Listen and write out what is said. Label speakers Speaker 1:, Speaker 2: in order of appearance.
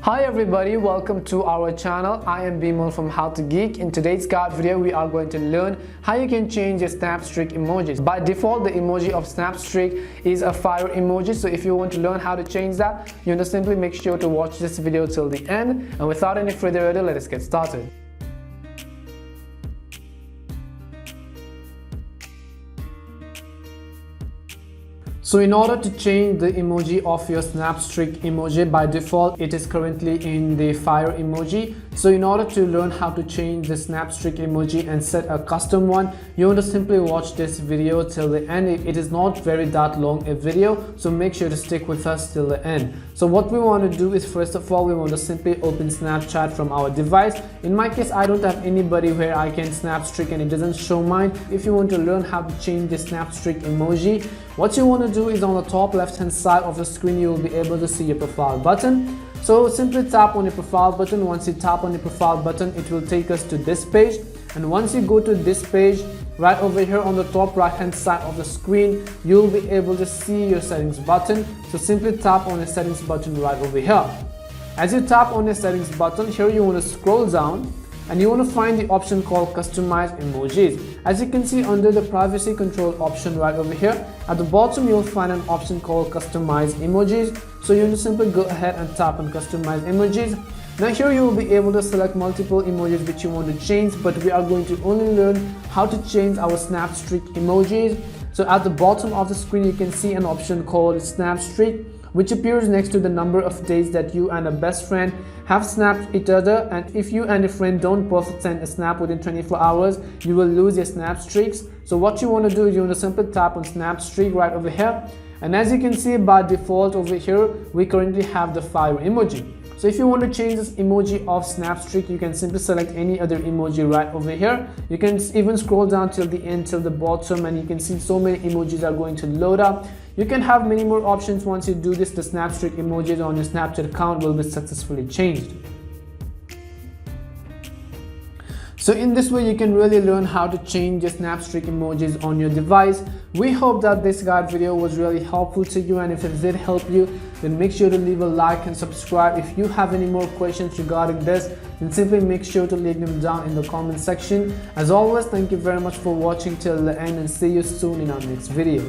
Speaker 1: Hi everybody, welcome to our channel. I am Bitmoji from How to Geek. In today's guide video, we are going to learn how you can change your Snapstreak emojis. By default, the emoji of Snapstreak is a fire emoji. So if you want to learn how to change that, you want to simply make sure to watch this video till the end. And without any further ado, let us get started. So in order to change the emoji of your Snapstreak emoji, by default it is currently in the fire emoji. So in order to learn how to change the Snapstreak emoji and set a custom one, you want to simply watch this video till the end. It is not very that long a video, so make sure to stick with us till the end. So what we want to do is, first of all, we want to simply open Snapchat from our device. In my case, I don't have anybody where I can Snapstreak and it doesn't show mine. If you want to learn how to change the Snapstreak emoji, what you want to do is on the top left hand side of the screen, you will be able to see your profile button. So simply tap on your profile button. Once you tap on the profile button, it will take us to this page. And once you go to this page, right over here on the top right hand side of the screen, you'll be able to see your settings button. So simply tap on the settings button right over here. As you tap on the settings button, here you want to scroll down and you want to find the option called Customize Emojis. As you can see under the privacy control option right over here, at the bottom you'll find an option called Customize Emojis. So you want to simply go ahead and tap on Customize Emojis. Now here you will be able to select multiple emojis which you want to change, but we are going to only learn how to change our Snapstreak emojis. So at the bottom of the screen you can see an option called Snapstreak, which appears next to the number of days that you and a best friend have snapped each other. And if you and a friend don't both send a snap within 24 hours, you will lose your snap streaks. So what you want to do is you want to simply tap on Snapstreak right over here. And as you can see, by default over here, we currently have the fire emoji. So if you want to change this emoji of Snapstreak, you can simply select any other emoji right over here. You can even scroll down till the end, till the bottom, and you can see so many emojis are going to load up. You can have many more options. Once you do this, the Snapstreak emojis on your Snapchat account will be successfully changed. So in this way, you can really learn how to change your Snapstreak emojis on your device. We hope that this guide video was really helpful to you, and if it did help you, then make sure to leave a like and subscribe. If you have any more questions regarding this, then simply make sure to leave them down in the comment section. As always, thank you very much for watching till the end, and see you soon in our next video.